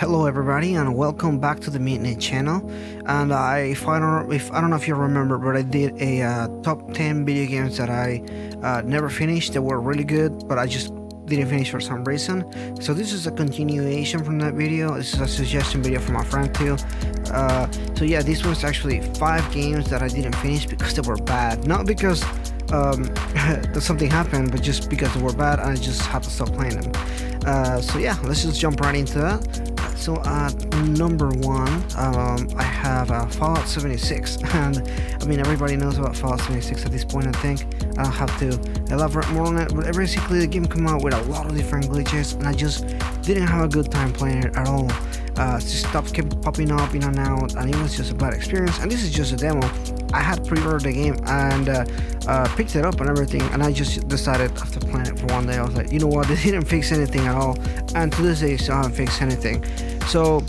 Hello everybody and welcome back to the Midnight channel. And I don't know if you remember, but I did a top 10 video games that I never finished. They were really good, but I just didn't finish for some reason. So this is a continuation from that video. This is a suggestion video from my friend too. So yeah, this was actually 5 games that I didn't finish because they were bad, not because something happened, but just because they were bad and I just had to stop playing them. So yeah, let's just jump right into that. So at number 1, I have Fallout 76, and I mean everybody knows about Fallout 76 at this point. I think I don't have to elaborate more on it, but basically the game came out with a lot of different glitches, and I just didn't have a good time playing it at all. Stuff kept popping up in and out, and it was just a bad experience. And this is just a demo. I had pre-ordered the game and picked it up and everything, and I just decided after playing it for one day, I was like, you know what, they didn't fix anything at all, and to this day still haven't fixed anything. So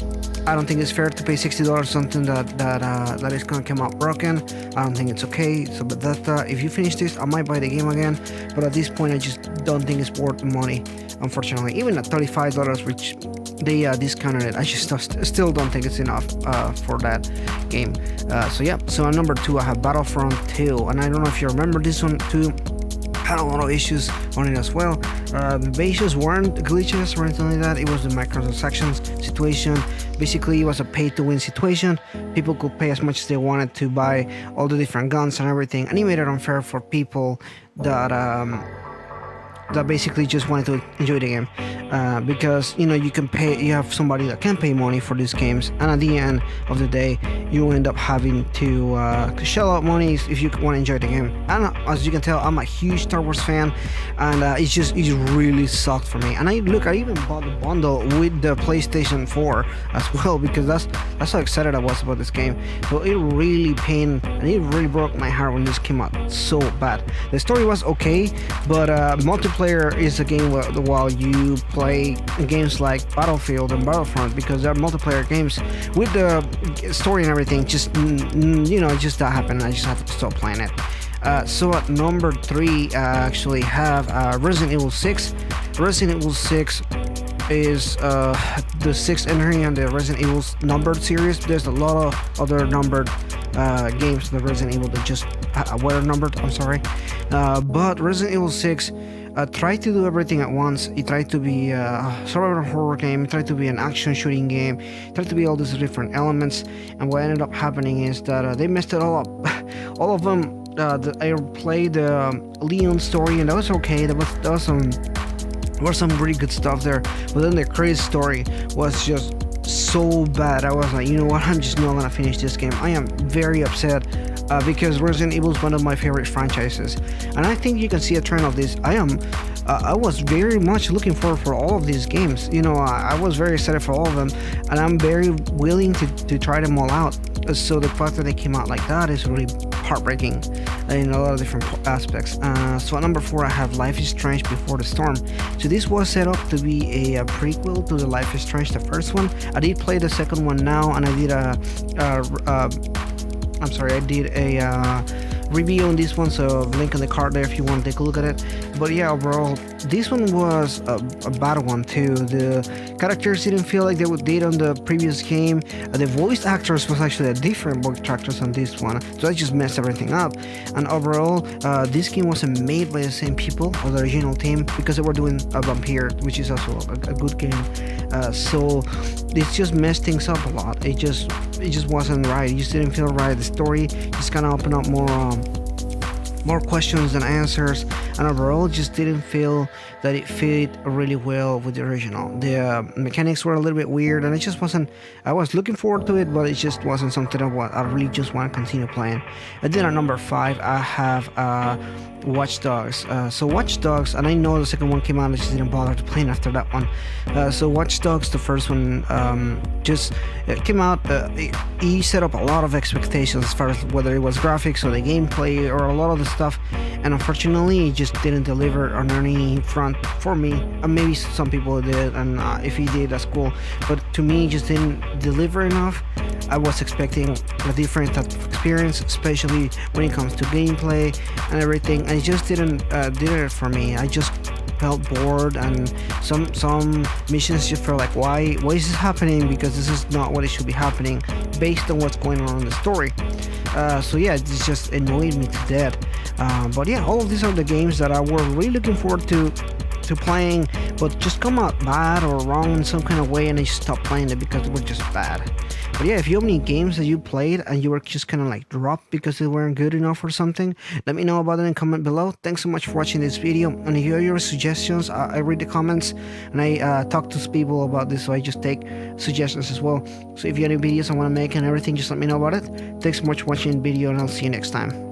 I don't think it's fair to pay $60 something that is gonna come out broken. I don't think it's okay. So but if you finish this, I might buy the game again, but at this point I just don't think it's worth the money, unfortunately. Even at $35, which they discounted it, I just still don't think it's enough for that game. So yeah, so at number 2 I have Battlefront 2, and I don't know if you remember this one too. Had a lot of issues on it as well. The issues weren't glitches or anything like that. It was the microtransactions situation. Basically it was a pay to win situation. People could pay as much as they wanted to buy all the different guns and everything, and it made it unfair for people that basically just wanted to enjoy the game, because you know you have somebody that can pay money for these games, and at the end of the day you end up having to shell out money if you want to enjoy the game. And as you can tell, I'm a huge Star Wars fan, and it really sucked for me. And I even bought the bundle with the PlayStation 4 as well, because that's how excited I was about this game. So it really pained and it really broke my heart when this came out so bad. The story was okay, but multiplayer is a game while you play games like Battlefield and Battlefront, because they're multiplayer games with the story and everything. Just just that happened. I just had to stop playing it. So at number 3 I actually have Resident Evil 6. Resident Evil 6 is the 6th entry in the Resident Evil numbered series. There's a lot of other numbered games in the Resident Evil that just were numbered, I'm sorry. But Resident Evil 6 tried to do everything at once. It tried to be a survival horror game, it tried to be an action shooting game, it tried to be all these different elements, and what ended up happening is that they messed it all up. All of them. I played the Leon story, and that was okay. There was some really good stuff there, but then the Chris story was just so bad. I was like, you know what, I'm just not gonna finish this game. I am very upset because Resident Evil is one of my favorite franchises, and I think you can see a trend of this. I was very much looking forward for all of these games. You know, I was very excited for all of them, and I'm very willing to try them all out. So the fact that they came out like that is really heartbreaking in a lot of different aspects. So at number 4 I have Life is Strange Before the Storm. So this was set up to be a prequel to the Life is Strange, the first one. I did play the second one now, and I did a review on this one, so link in the card there if you want to take a look at it. But yeah, overall this one was a bad one too. The characters didn't feel like they would did on the previous game. The voice actors was actually a different voice actors on this one, so that just messed everything up. And overall this game wasn't made by the same people or the original team, because they were doing a Vampire, which is also a good game. So this just messed things up a lot. It just wasn't right. It just didn't feel right. The story just kind of opened up more questions than answers, and overall just didn't feel that it fit really well with the original. The mechanics were a little bit weird, and it just wasn't. I was looking forward to it, but it just wasn't something I really just want to continue playing. And then at number 5 I have Watch Dogs. So Watch Dogs, and I know the second one came out, I just didn't bother to play after that one. So Watch Dogs, the first one, just came out. He set up a lot of expectations as far as whether it was graphics or the gameplay or a lot of the stuff, and unfortunately it just didn't deliver on any front for me. And maybe some people did, and if he did, that's cool, but to me it just didn't deliver enough. I was expecting a different type of experience, especially when it comes to gameplay and everything, and it just didn't did it for me. I just felt bored, and some missions just felt like, why is this happening? Because this is not what it should be happening based on what's going on in the story. So yeah, it just annoyed me to death. But yeah, all of these are the games that I were really looking forward to playing, but just come out bad or wrong in some kind of way, and I just stopped playing it because they were just bad. But yeah, if you have any games that you played and you were just kind of like dropped because they weren't good enough or something, let me know about it in comment below. Thanks so much for watching this video, and if you have your suggestions, I read the comments, and I talk to people about this, so I just take suggestions as well. So if you have any videos I want to make and everything, just let me know about it. Thanks so much for watching the video, and I'll see you next time.